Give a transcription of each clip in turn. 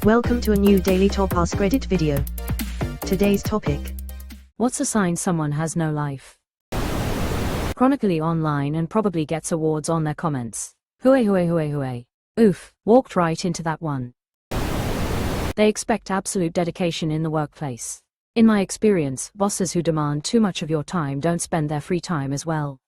Welcome to a new daily top AskReddit video. Today's topic: what's a sign someone has no life? Chronically online and probably gets awards on their comments. Hooey. Oof, walked right into that one. They expect absolute dedication in the workplace. In my experience, bosses who demand too much of your time don't spend their free time as well.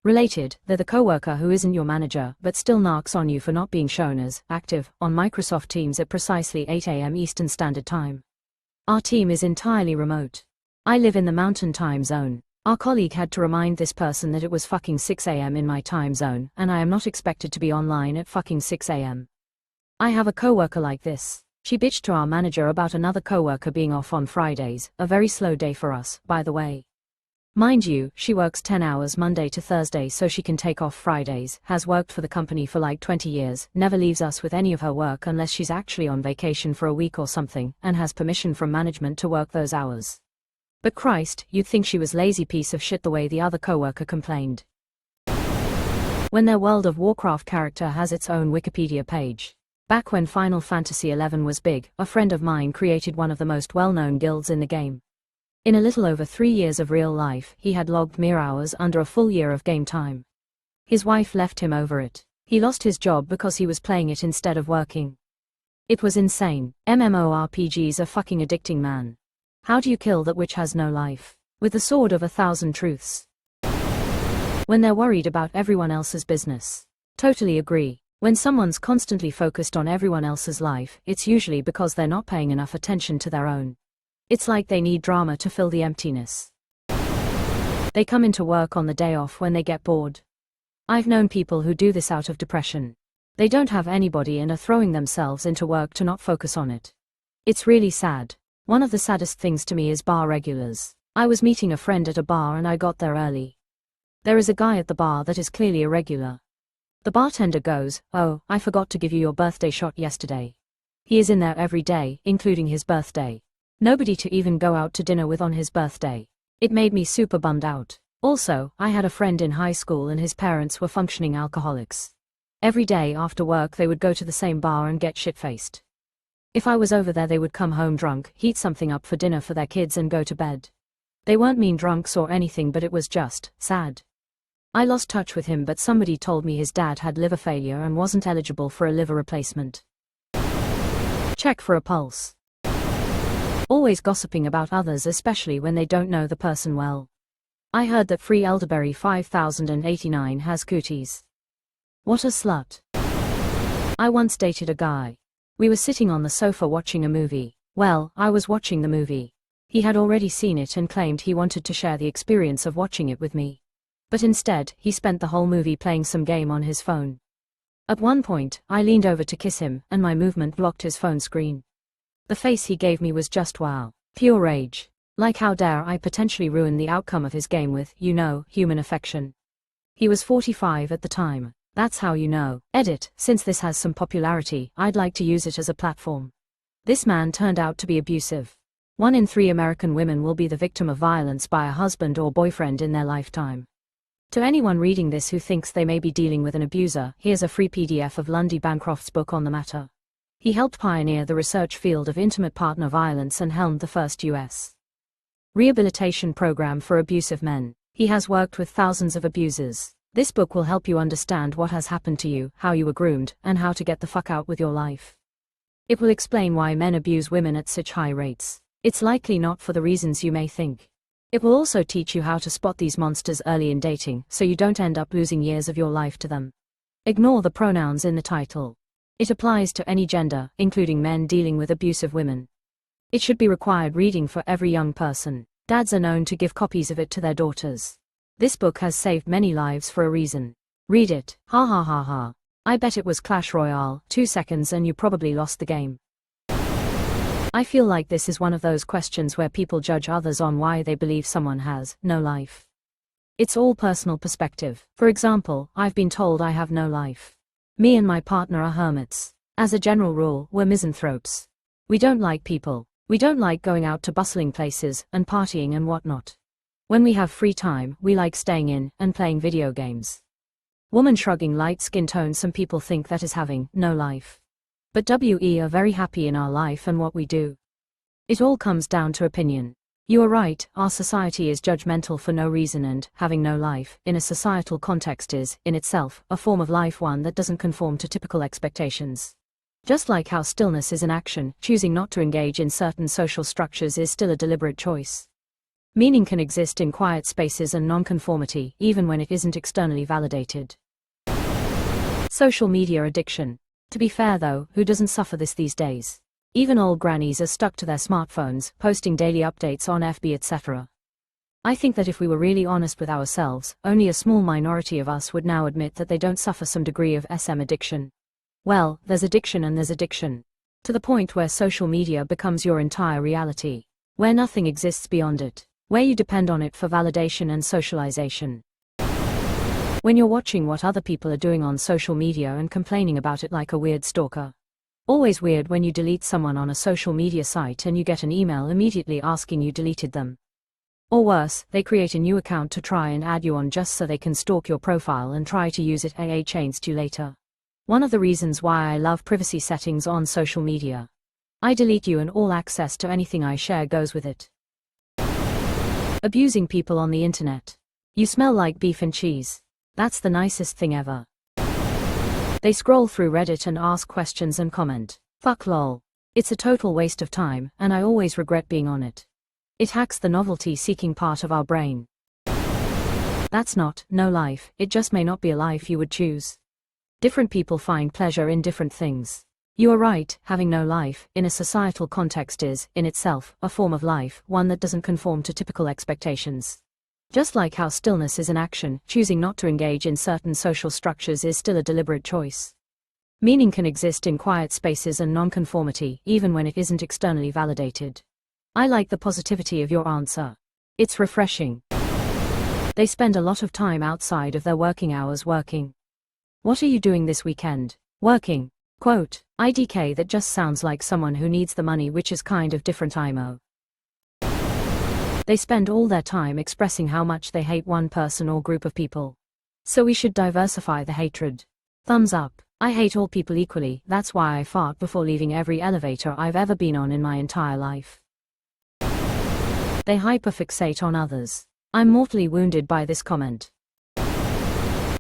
Related, they're the coworker who isn't your manager but still narks on you for not being shown as active on Microsoft Teams at precisely 8 a.m. Eastern Standard Time. Our team is entirely remote. I live in the Mountain Time Zone. Our colleague had to remind this person that it was fucking 6 a.m. in my time zone, and I am not expected to be online at fucking 6 a.m. I have a coworker like this. She bitched to our manager about another coworker being off on Fridays, a very slow day for us, by the way. Mind you, she works 10 hours Monday to Thursday so she can take off Fridays, has worked for the company for like 20 years, never leaves us with any of her work unless she's actually on vacation for a week or something, and has permission from management to work those hours. But Christ, you'd think she was lazy piece of shit the way the other coworker complained. When their World of Warcraft character has its own Wikipedia page. Back when Final Fantasy XI was big, a friend of mine created one of the most well-known guilds in the game. In a little over 3 years of real life, he had logged mere hours under a full year of game time. His wife left him over it. He lost his job because he was playing it instead of working. It was insane. MMORPGs are fucking addicting, man. How do you kill that which has no life? With the sword of 1,000 truths. When they're worried about everyone else's business. Totally agree. When someone's constantly focused on everyone else's life, it's usually because they're not paying enough attention to their own. It's like they need drama to fill the emptiness. They come into work on the day off when they get bored. I've known people who do this out of depression. They don't have anybody and are throwing themselves into work to not focus on it. It's really sad. One of the saddest things to me is bar regulars. I was meeting a friend at a bar and I got there early. There is a guy at the bar that is clearly a regular. The bartender goes, "Oh, I forgot to give you your birthday shot yesterday." He is in there every day, including his birthday. Nobody to even go out to dinner with on his birthday. It made me super bummed out. Also, I had a friend in high school and his parents were functioning alcoholics. Every day after work they would go to the same bar and get shit-faced. If I was over there they would come home drunk, heat something up for dinner for their kids and go to bed. They weren't mean drunks or anything, but it was just sad. I lost touch with him, but somebody told me his dad had liver failure and wasn't eligible for a liver replacement. Check for a pulse. Always gossiping about others, especially when they don't know the person well. I heard that Free Elderberry 5089 has cooties. What a slut. I once dated a guy. We were sitting on the sofa watching a movie. Well, I was watching the movie. He had already seen it and claimed he wanted to share the experience of watching it with me. But instead, he spent the whole movie playing some game on his phone. At one point, I leaned over to kiss him, and my movement blocked his phone screen. The face he gave me was just wow. Pure rage. Like, how dare I potentially ruin the outcome of his game with, human affection. He was 45 at the time. That's how you know. Edit, since this has some popularity, I'd like to use it as a platform. This man turned out to be abusive. 1 in 3 American women will be the victim of violence by a husband or boyfriend in their lifetime. To anyone reading this who thinks they may be dealing with an abuser, here's a free PDF of Lundy Bancroft's book on the matter. He helped pioneer the research field of intimate partner violence and helmed the first U.S. rehabilitation program for abusive men. He has worked with thousands of abusers. This book will help you understand what has happened to you, how you were groomed, and how to get the fuck out with your life. It will explain why men abuse women at such high rates. It's likely not for the reasons you may think. It will also teach you how to spot these monsters early in dating, so you don't end up losing years of your life to them. Ignore the pronouns in the title. It applies to any gender, including men dealing with abusive women. It should be required reading for every young person. Dads are known to give copies of it to their daughters. This book has saved many lives for a reason. Read it. Ha ha ha ha. I bet it was Clash Royale, 2 seconds and you probably lost the game. I feel like this is one of those questions where people judge others on why they believe someone has no life. It's all personal perspective. For example, I've been told I have no life. Me and my partner are hermits. As a general rule, we're misanthropes. We don't like people. We don't like going out to bustling places and partying and whatnot. When we have free time, we like staying in and playing video games. Woman shrugging light skin tone. Some people think that is having no life. But we are very happy in our life and what we do. It all comes down to opinion. You are right, our society is judgmental for no reason, and having no life, in a societal context is, in itself, a form of life, one that doesn't conform to typical expectations. Just like how stillness is an action, choosing not to engage in certain social structures is still a deliberate choice. Meaning can exist in quiet spaces and nonconformity, even when it isn't externally validated. Social media addiction. To be fair though, who doesn't suffer this these days? Even old grannies are stuck to their smartphones, posting daily updates on FB etc. I think that if we were really honest with ourselves, only a small minority of us would now admit that they don't suffer some degree of SM addiction. Well, there's addiction and there's addiction. To the point where social media becomes your entire reality. Where nothing exists beyond it. Where you depend on it for validation and socialization. When you're watching what other people are doing on social media and complaining about it like a weird stalker. Always weird when you delete someone on a social media site and you get an email immediately asking you deleted them. Or worse, they create a new account to try and add you on just so they can stalk your profile and try to use it against you later. One of the reasons why I love privacy settings on social media. I delete you and all access to anything I share goes with it. Abusing people on the internet. You smell like beef and cheese. That's the nicest thing ever. They scroll through Reddit and ask questions and comment. Fuck lol. It's a total waste of time, and I always regret being on it. It hacks the novelty-seeking part of our brain. That's not, no life, it just may not be a life you would choose. Different people find pleasure in different things. You are right, having no life, in a societal context is, in itself, a form of life, one that doesn't conform to typical expectations. Just like how stillness is an action, choosing not to engage in certain social structures is still a deliberate choice. Meaning can exist in quiet spaces and nonconformity, even when it isn't externally validated. I like the positivity of your answer. It's refreshing. They spend a lot of time outside of their working hours working. What are you doing this weekend? Working. Quote, IDK. That just sounds like someone who needs the money, which is kind of different. IMO. They spend all their time expressing how much they hate one person or group of people. So we should diversify the hatred. Thumbs up. I hate all people equally, that's why I fart before leaving every elevator I've ever been on in my entire life. They hyperfixate on others. I'm mortally wounded by this comment.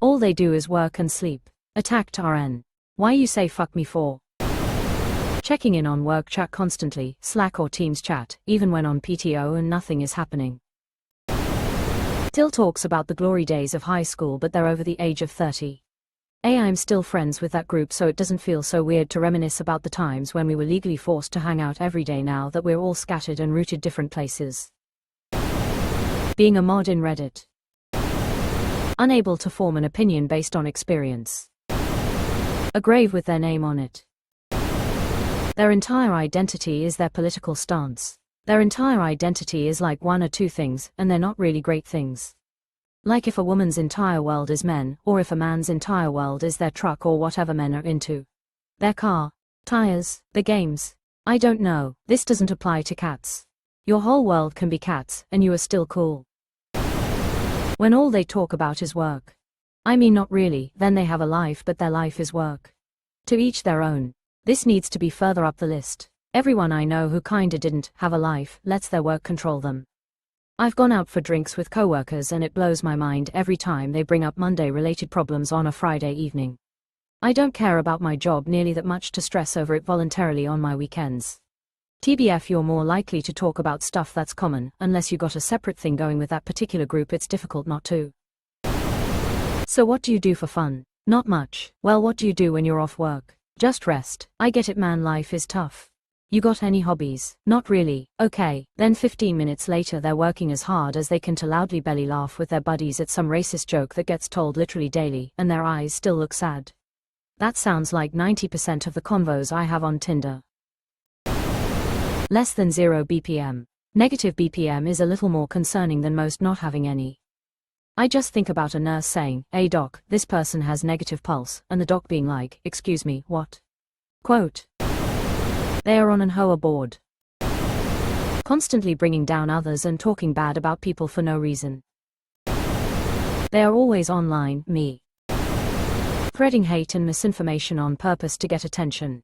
All they do is work and sleep. Attacked RN. Why you say fuck me for? Checking in on work chat constantly, Slack or Teams chat, even when on PTO and nothing is happening. Still talks about the glory days of high school, but they're over the age of 30. I'm still friends with that group, so it doesn't feel so weird to reminisce about the times when we were legally forced to hang out every day now that we're all scattered and rooted different places. Being a mod in Reddit. Unable to form an opinion based on experience. A grave with their name on it. Their entire identity is their political stance. Their entire identity is like one or two things, and they're not really great things. Like if a woman's entire world is men, or if a man's entire world is their truck or whatever men are into. Their car, tires, the games. I don't know, this doesn't apply to cats. Your whole world can be cats, and you are still cool. When all they talk about is work. I mean, not really, then they have a life, but their life is work. To each their own. This needs to be further up the list. Everyone I know who kinda didn't have a life lets their work control them. I've gone out for drinks with coworkers and it blows my mind every time they bring up Monday-related problems on a Friday evening. I don't care about my job nearly that much to stress over it voluntarily on my weekends. TBF, you're more likely to talk about stuff that's common, unless you got a separate thing going with that particular group. It's difficult not to. So what do you do for fun? Not much. Well, what do you do when you're off work? Just rest. I get it, man, life is tough. You got any hobbies? Not really. Okay. Then 15 minutes later they're working as hard as they can to loudly belly laugh with their buddies at some racist joke that gets told literally daily, and their eyes still look sad. That sounds like 90% of the convos I have on Tinder. Less than 0 BPM. Negative BPM is a little more concerning than most not having any. I just think about a nurse saying, "Hey doc, this person has negative pulse," and the doc being like, "Excuse me, what?" Quote. They are on an hoa board. Constantly bringing down others and talking bad about people for no reason. They are always online, me. Spreading hate and misinformation on purpose to get attention.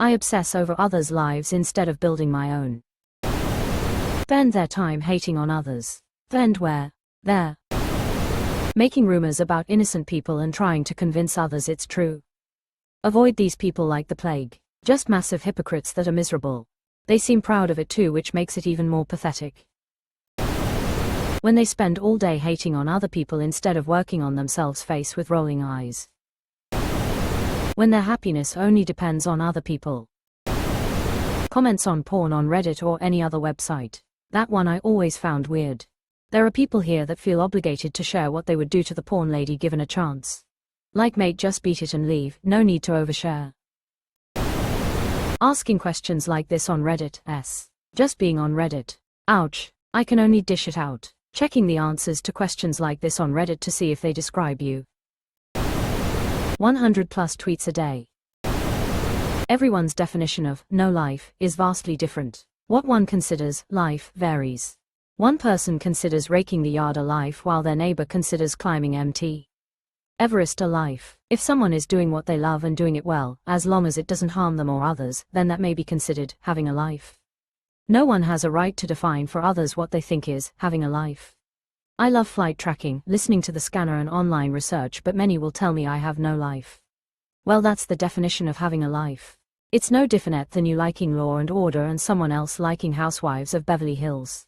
I obsess over others' lives instead of building my own. Spend their time hating on others. Spend where? There. Making rumors about innocent people and trying to convince others it's true. Avoid these people like the plague. Just massive hypocrites that are miserable. They seem proud of it too, which makes it even more pathetic. When they spend all day hating on other people instead of working on themselves, face with rolling eyes. When their happiness only depends on other people. Comments on porn on Reddit or any other website. That one I always found weird. There are people here that feel obligated to share what they would do to the porn lady given a chance. Like, mate, just beat it and leave, no need to overshare. Asking questions like this on Reddit, just being on Reddit. Ouch, I can only dish it out. Checking the answers to questions like this on Reddit to see if they describe you. 100 plus tweets a day. Everyone's definition of no life is vastly different. What one considers life varies. One person considers raking the yard a life while their neighbor considers climbing Mt. Everest a life. If someone is doing what they love and doing it well, as long as it doesn't harm them or others, then that may be considered having a life. No one has a right to define for others what they think is having a life. I love flight tracking, listening to the scanner and online research, but many will tell me I have no life. Well, that's the definition of having a life. It's no different than you liking Law and Order and someone else liking Housewives of Beverly Hills.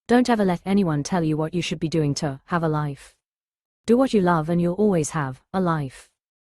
Don't ever let anyone tell you what you should be doing to have a life. Do what you love and you'll always have a life.